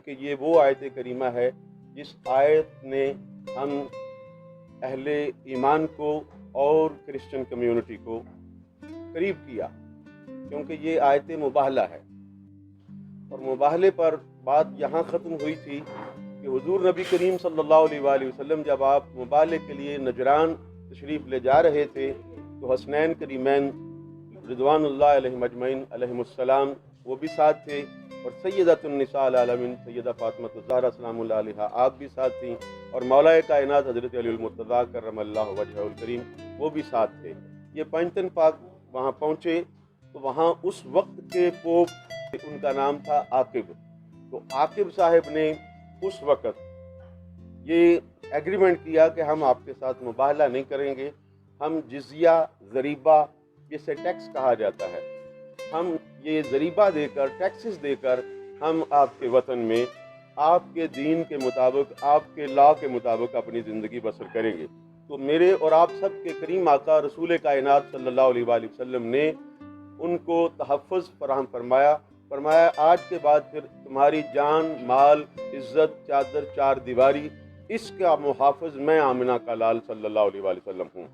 کہ یہ وہ آیت کریمہ ہے جس آیت نے ہم اہل ایمان کو اور کرسچن کمیونٹی کو قریب کیا، کیونکہ یہ آیت مباہلہ ہے، اور مباہلے پر بات یہاں ختم ہوئی تھی کہ حضور نبی کریم صلی اللہ علیہ وآلہ وسلم جب آپ مباہلے کے لیے نجران تشریف لے جا رہے تھے تو حسنین کریمین رضوان اللہ علیہم اجمعین علیہم السلام وہ بھی ساتھ تھے، اور سیدۃ النساء العالمین سیدہ فاطمہ الزہرا سلام اللہ علیہا آپ بھی ساتھ تھیں، اور مولا کائنات حضرت علی المرتضیٰ کرم اللہ وجہہ الکریم وہ بھی ساتھ تھے۔ یہ پنجتن پاک وہاں پہنچے تو وہاں اس وقت کے پوپ ان کا نام تھا عاقب، تو عاقب صاحب نے اس وقت یہ ایگریمنٹ کیا کہ ہم آپ کے ساتھ مباہلہ نہیں کریں گے، ہم جزیہ ضریبہ جسے ٹیکس کہا جاتا ہے، ہم یہ ضریبہ دے کر ٹیکسز دے کر ہم آپ کے وطن میں آپ کے دین کے مطابق آپ کے لا کے مطابق اپنی زندگی بسر کریں گے۔ تو میرے اور آپ سب کے کریم آقا رسول کائنات صلی اللہ علیہ وآلہ وسلم نے ان کو تحفظ فراہم فرمایا آج کے بعد پھر تمہاری جان مال عزت چادر چار دیواری اس کا محافظ میں آمنہ کا لال صلی اللہ علیہ وآلہ وسلم ہوں۔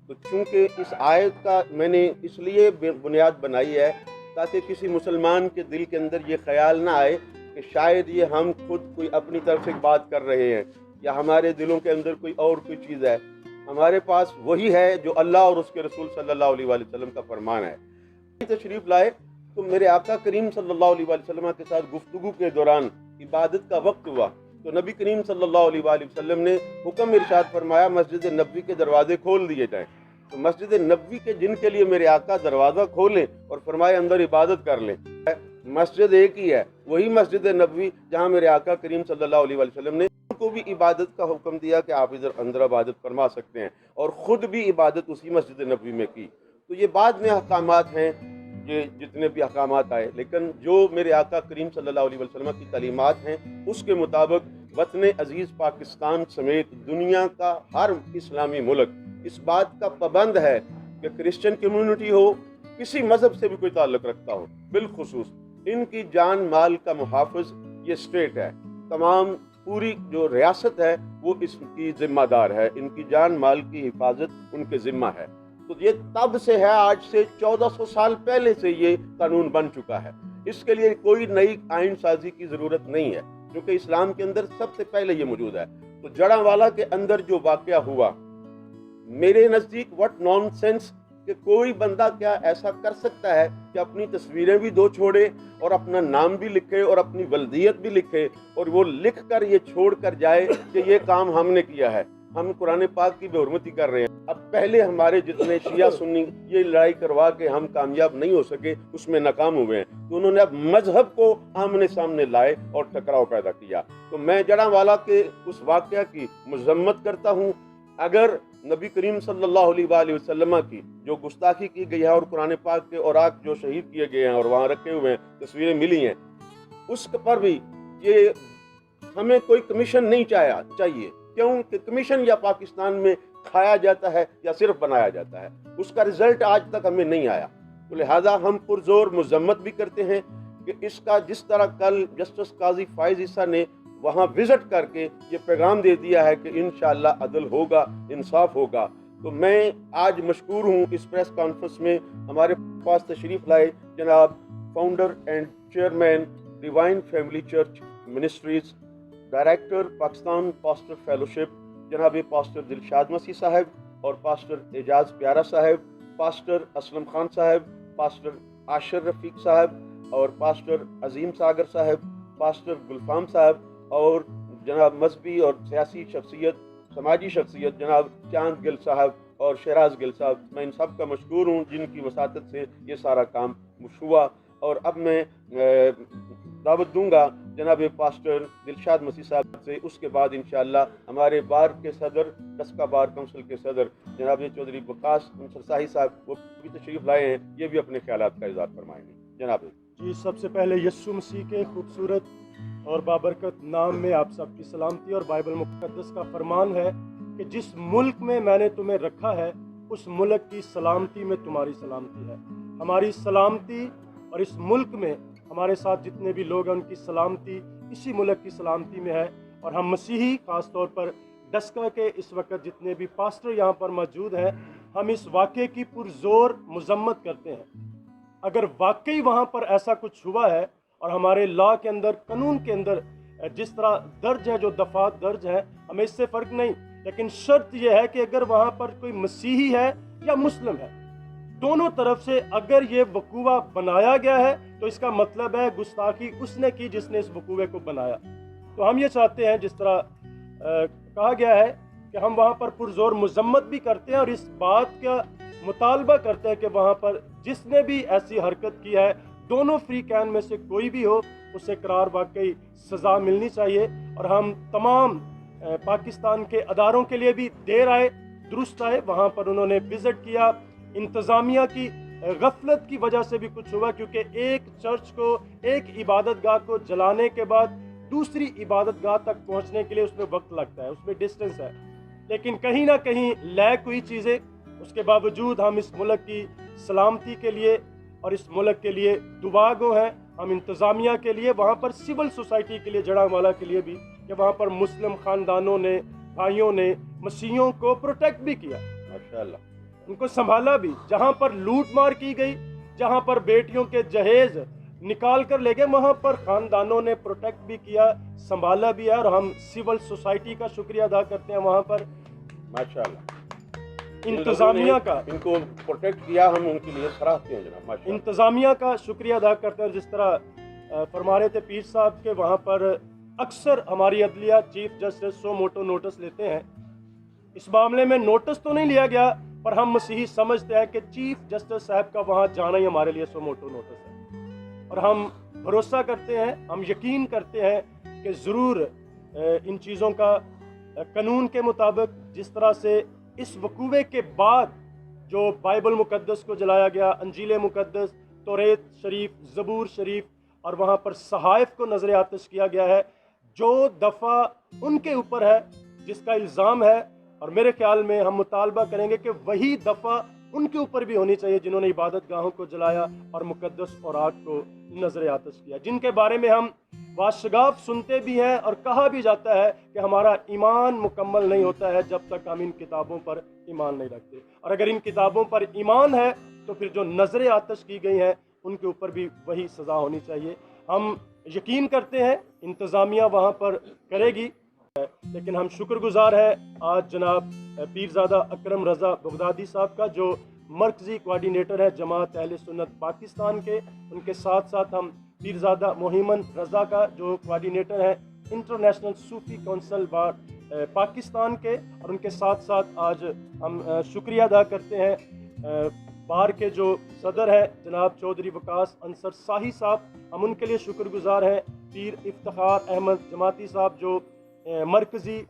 تو چونکہ اس آیت کا میں نے اس لیے بنیاد بنائی ہے تاکہ کسی مسلمان کے دل کے اندر یہ خیال نہ آئے کہ شاید یہ ہم خود کوئی اپنی طرف سے بات کر رہے ہیں یا ہمارے دلوں کے اندر کوئی اور کوئی چیز ہے۔ ہمارے پاس وہی ہے جو اللہ اور اس کے رسول صلی اللہ علیہ وآلہ وسلم کا فرمان ہے۔ تشریف لائے تو میرے آقا کریم صلی اللہ علیہ وآلہ وسلم کے ساتھ گفتگو کے دوران عبادت کا وقت ہوا تو نبی کریم صلی اللہ علیہ وآلہ وسلم نے حکم ارشاد فرمایا مسجد نبوی کے دروازے کھول دیے جائیں۔ تو مسجد نبوی کے جن کے لیے میرے آقا دروازہ کھولیں اور فرمائے اندر عبادت کر لیں، مسجد ایک ہی ہے، وہی مسجد نبوی جہاں میرے آقا کریم صلی اللہ علیہ وآلہ وسلم نے ان کو بھی عبادت کا حکم دیا کہ آپ ادھر اندر عبادت فرما سکتے ہیں، اور خود بھی عبادت اسی مسجد نبوی میں کی۔ تو یہ بعد میں احکامات ہیں، یہ جتنے بھی احکامات آئے، لیکن جو میرے آقا کریم صلی اللہ علیہ وسلم کی تعلیمات ہیں اس کے مطابق وطن عزیز پاکستان سمیت دنیا کا ہر اسلامی ملک اس بات کا پابند ہے کہ کرسچن کمیونٹی ہو، کسی مذہب سے بھی کوئی تعلق رکھتا ہو، بالخصوص ان کی جان مال کا محافظ یہ اسٹیٹ ہے، تمام پوری جو ریاست ہے وہ اس کی ذمہ دار ہے، ان کی جان مال کی حفاظت ان کے ذمہ ہے۔ تو یہ تب سے ہے، آج سے 1400 سال پہلے سے یہ قانون بن چکا ہے، اس کے لیے کوئی نئی آئین سازی کی ضرورت نہیں ہے، کیونکہ اسلام کے اندر سب سے پہلے یہ موجود ہے۔ تو جڑاوالا کے اندر جو واقعہ ہوا میرے نزدیک وٹ نان سینس کہ کوئی بندہ کیا ایسا کر سکتا ہے کہ اپنی تصویریں بھی دو چھوڑے اور اپنا نام بھی لکھے اور اپنی ولدیت بھی لکھے اور وہ لکھ کر یہ چھوڑ کر جائے کہ یہ کام ہم نے کیا ہے، ہم قرآن پاک کی بے حرمتی کر رہے ہیں۔ اب پہلے ہمارے جتنے شیعہ سنی یہ لڑائی کروا کے ہم کامیاب نہیں ہو سکے، اس میں ناکام ہوئے ہیں، تو انہوں نے اب مذہب کو آمنے سامنے لائے اور ٹکراؤ پیدا کیا۔ تو میں جڑاوالا کے اس واقعہ کی مذمت کرتا ہوں۔ اگر نبی کریم صلی اللہ علیہ وآلہ وسلم کی جو گستاخی کی گئی ہے اور قرآن پاک کے اوراق جو شہید کیے گئے ہیں اور وہاں رکھے ہوئے ہیں، تصویریں ملی ہیں، اس پر بھی یہ ہمیں کوئی کمیشن نہیں چاہیے، کیونکہ کمیشن یا پاکستان میں کھایا جاتا ہے یا صرف بنایا جاتا ہے، اس کا رزلٹ آج تک ہمیں نہیں آیا۔ تو لہٰذا ہم پرزور مذمت بھی کرتے ہیں کہ اس کا جس طرح کل جسٹس قاضی فائز عیسیٰ نے وہاں وزٹ کر کے یہ پیغام دے دیا ہے کہ انشاءاللہ عدل ہوگا، انصاف ہوگا، تو میں آج مشکور ہوں اس پریس کانفرنس میں ہمارے پاس تشریف لائے جناب founder and chairman divine family church ministries, director Pakistan pastor fellowship جناب پاسٹر دلشاد مسیح صاحب اور پاسٹر اعجاز پیارا صاحب، پاسٹر اسلم خان صاحب، پاسٹر عاشر رفیق صاحب اور پاسٹر عظیم ساگر صاحب، پاسٹر گلفام صاحب اور جناب مذہبی اور سیاسی شخصیت سماجی شخصیت جناب چاند گل صاحب اور شہراز گل صاحب، میں ان سب کا مشکور ہوں جن کی وساطت سے یہ سارا کام ہوا۔ اور اب میں دعوت دوں گا جناب پاسٹر دلشاد مسیح صاحب سے، اس کے بعد انشاءاللہ ہمارے بار کے صدر ٹسکا بار کونسل کے صدر جناب چودھری وقاص انصر شاہی صاحب وہ بھی تشریف لائے ہیں، یہ بھی اپنے خیالات کا اظہار فرمائیں گے۔ جناب جی، سب سے پہلے یسوع مسیح کے خوبصورت اور بابرکت نام میں آپ سب کی سلامتی، اور بائبل مقدس کا فرمان ہے کہ جس ملک میں میں نے تمہیں رکھا ہے اس ملک کی سلامتی میں تمہاری سلامتی ہے۔ ہماری سلامتی اور اس ملک میں ہمارے ساتھ جتنے بھی لوگ ہیں ان کی سلامتی اسی ملک کی سلامتی میں ہے، اور ہم مسیحی خاص طور پر ڈسکا کے اس وقت جتنے بھی پاسٹر یہاں پر موجود ہیں، ہم اس واقعے کی پرزور مذمت کرتے ہیں۔ اگر واقعی وہاں پر ایسا کچھ ہوا ہے اور ہمارے لا کے اندر، قانون کے اندر جس طرح درج ہے، جو دفعات درج ہیں، ہمیں اس سے فرق نہیں، لیکن شرط یہ ہے کہ اگر وہاں پر کوئی مسیحی ہے یا مسلم ہے، دونوں طرف سے اگر یہ وقوع بنایا گیا ہے تو اس کا مطلب ہے گستاخی اس نے کی جس نے اس وقوعے کو بنایا۔ تو ہم یہ چاہتے ہیں، جس طرح کہا گیا ہے، کہ ہم وہاں پر پرزور مذمت بھی کرتے ہیں اور اس بات کا مطالبہ کرتے ہیں کہ وہاں پر جس نے بھی ایسی حرکت کی ہے، دونوں فریقین میں سے کوئی بھی ہو، اسے قرار واقعی سزا ملنی چاہیے۔ اور ہم تمام پاکستان کے اداروں کے لیے بھی دیر آئے درست آئے، وہاں پر انہوں نے وزٹ کیا، انتظامیہ کی غفلت کی وجہ سے بھی کچھ ہوا، کیونکہ ایک چرچ کو، ایک عبادت گاہ کو جلانے کے بعد دوسری عبادت گاہ تک پہنچنے کے لیے اس میں وقت لگتا ہے، اس میں ڈسٹنس ہے، لیکن کہیں نہ کہیں لیک ہوئی چیزیں۔ اس کے باوجود ہم اس ملک کی سلامتی کے لیے اور اس ملک کے لیے دعا گو ہیں، ہم انتظامیہ کے لیے، وہاں پر سول سوسائٹی کے لیے، جڑا والا کے لیے بھی، کہ وہاں پر مسلم خاندانوں نے، بھائیوں نے مسیحیوں کو پروٹیکٹ بھی کیا، ماشاءاللہ، ان کو سنبھالا بھی۔ جہاں پر لوٹ مار کی گئی، جہاں پر بیٹیوں کے جہیز نکال کر لے گئے، وہاں پر خاندانوں نے پروٹیکٹ بھی کیا، سنبھالا بھی ہے، اور ہم سول سوسائٹی کا شکریہ ادا کرتے ہیں وہاں پر، ماشاءاللہ، انتظامیہ کا، ان کو پروٹیکٹ کیا، ہم ان کے لیے سراہتے ہیں جناب، ماشاءاللہ۔ انتظامیہ کا شکریہ ادا کرتے ہیں۔ جس طرح فرما رہے تھے پیر صاحب کے وہاں پر اکثر ہماری عدلیہ chief justice suo motu notice لیتے ہیں، اس معاملے میں نوٹس تو نہیں لیا گیا، پر ہم مسیحی سمجھتے ہیں کہ چیف جسٹس صاحب کا وہاں جانا ہی ہمارے لیے سو موٹو نوٹس ہے، اور ہم بھروسہ کرتے ہیں، ہم یقین کرتے ہیں کہ ضرور ان چیزوں کا قانون کے مطابق، جس طرح سے اس وقوعے کے بعد جو بائبل مقدس کو جلایا گیا، انجیل مقدس، توریت شریف، زبور شریف، اور وہاں پر صحائف کو نظر آتش کیا گیا ہے، جو دفعہ ان کے اوپر ہے، جس کا الزام ہے، اور میرے خیال میں ہم مطالبہ کریں گے کہ وہی دفعہ ان کے اوپر بھی ہونی چاہیے جنہوں نے عبادت گاہوں کو جلایا اور مقدس اوراق کو نظر آتش کیا، جن کے بارے میں ہم واشگاف سنتے بھی ہیں، اور کہا بھی جاتا ہے کہ ہمارا ایمان مکمل نہیں ہوتا ہے جب تک ہم ان کتابوں پر ایمان نہیں رکھتے، اور اگر ان کتابوں پر ایمان ہے تو پھر جو نظر آتش کی گئی ہیں ان کے اوپر بھی وہی سزا ہونی چاہیے۔ ہم یقین کرتے ہیں انتظامیہ وہاں پر کرے گی، لیکن ہم شکر گزار ہیں آج جناب پیرزادہ اکرم رضا بغدادی صاحب کا، جو مرکزی کوارڈینیٹر ہے جماعت اہل سنت پاکستان کے، ان کے ساتھ ساتھ ہم پیرزادہ محیمن رضا کا، جو کوارڈینیٹر ہے انٹرنیشنل صوفی کونسل بار پاکستان کے، اور ان کے ساتھ ساتھ آج ہم شکریہ ادا کرتے ہیں بار کے جو صدر ہے جناب چودھری وقاص انصر شاہی صاحب، ہم ان کے لیے شکر گزار ہیں، پیر افتخار احمد جماعتی صاحب جو مرکزی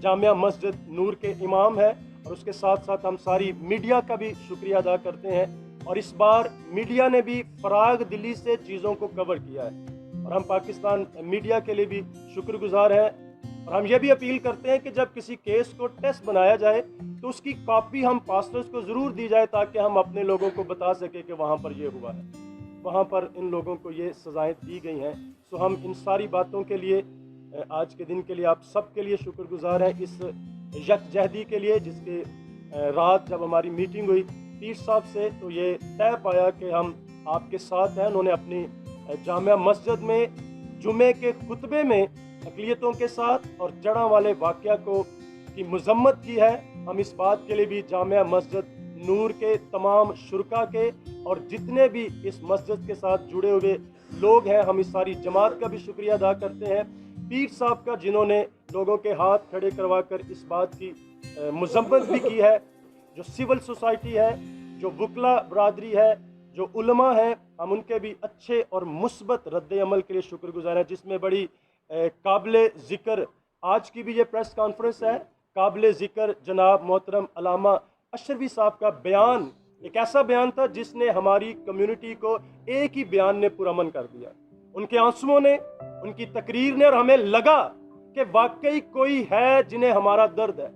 جامعہ مسجد نور کے امام ہے، اور اس کے ساتھ ساتھ ہم ساری میڈیا کا بھی شکریہ ادا کرتے ہیں، اور اس بار میڈیا نے بھی فراغ دلی سے چیزوں کو کور کیا ہے، اور ہم پاکستان میڈیا کے لیے بھی شکر گزار ہیں، اور ہم یہ بھی اپیل کرتے ہیں کہ جب کسی کیس کو ٹیسٹ بنایا جائے تو اس کی کاپی ہم پاسٹرز کو ضرور دی جائے، تاکہ ہم اپنے لوگوں کو بتا سکیں کہ وہاں پر یہ ہوا ہے، وہاں پر ان لوگوں کو یہ سزائیں دی گئی ہیں۔ سو ہم ان ساری باتوں کے لیے، آج کے دن کے لیے آپ سب کے لیے شکر گزار ہیں، اس یکجہتی کے لیے، جس کے رات جب ہماری میٹنگ ہوئی پیر صاحب سے تو یہ طے پایا کہ ہم آپ کے ساتھ ہیں۔ انہوں نے اپنی جامعہ مسجد میں جمعے کے خطبے میں اقلیتوں کے ساتھ اور جڑاں والے واقعہ کی مذمت کی ہے۔ ہم اس بات کے لیے بھی جامعہ مسجد نور کے تمام شرکا کے اور جتنے بھی اس مسجد کے ساتھ جڑے ہوئے لوگ ہیں، ہم اس ساری جماعت کا بھی شکریہ ادا کرتے ہیں، پیر صاحب کا جنہوں نے لوگوں کے ہاتھ کھڑے کروا کر اس بات کی مذمت بھی کی ہے، جو سول سوسائٹی ہے، جو وکلا برادری ہے، جو علماء ہیں، ہم ان کے بھی اچھے اور مثبت رد عمل کے لیے شکر گزار ہیں، جس میں بڑی قابل ذکر آج کی بھی یہ پریس کانفرنس ہے، قابل ذکر جناب محترم علامہ اشرفی صاحب کا بیان، ایک ایسا بیان تھا جس نے ہماری کمیونٹی کو ایک ہی بیان نے پرامن کر دیا، ان کے آنسوؤں نے، ان کی تقریر نے، اور ہمیں لگا کہ واقعی کوئی ہے جنہیں ہمارا درد ہے۔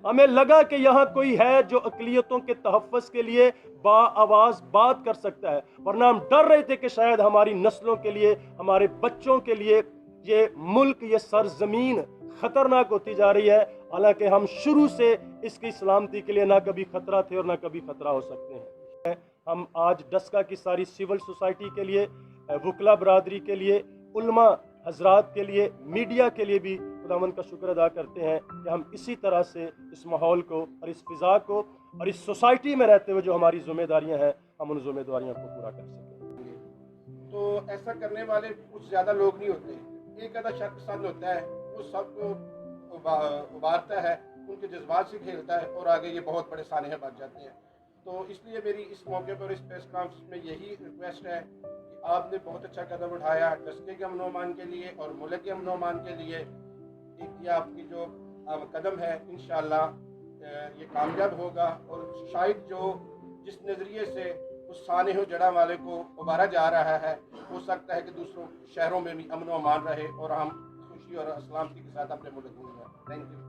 ہمیں لگا کہ یہاں کوئی ہے جو اقلیتوں کے تحفظ کے لیے آواز بات کر سکتا ہے، ورنہ ہم ڈر رہے تھے کہ شاید ہماری نسلوں کے لیے، ہمارے بچوں کے لیے یہ ملک، یہ سرزمین خطرناک ہوتی جا رہی ہے، حالانکہ ہم شروع سے اس کی سلامتی کے لیے نہ کبھی خطرہ تھے اور نہ کبھی خطرہ ہو سکتے ہیں۔ ہم آج ڈسکا کی ساری سول سوسائٹی کے لیے، وکلا برادری کے لیے، علماء حضرات کے لیے، میڈیا کے لیے بھی خداوند کا شکر ادا کرتے ہیں کہ ہم اسی طرح سے اس ماحول کو اور اس فضا کو اور اس سوسائٹی میں رہتے ہوئے جو ہماری ذمہ داریاں ہیں، ہم ان ذمہ داریوں کو پورا کر سکیں۔ تو ایسا کرنے والے کچھ زیادہ لوگ نہیں ہوتے، ایک آدھا شخص پسند ہوتا ہے، وہ سب کو ابھارتا ہے، ان کے جذبات سے کھیلتا ہے اور آگے یہ بہت بڑے سانحے بن جاتے ہیں۔ تو اس لیے میری اس موقع پر اس پریس کانفرنس میں یہی ریکویسٹ ہے کہ آپ نے بہت اچھا قدم اٹھایا ڈسکے کے امن و امان کے لیے اور ملک کے امن و امان کے لیے۔ یہ آپ کی جو قدم ہے انشاءاللہ یہ کامیاب ہوگا، اور شاید جو جس نظریے سے اس سانحہ و جڑا والے کو ابھارا جا رہا ہے، ہو سکتا ہے کہ دوسروں شہروں میں بھی امن و امان رہے اور ہم خوشی اور سلامتی کے ساتھ اپنے ملک میں رہیں۔ Thank you.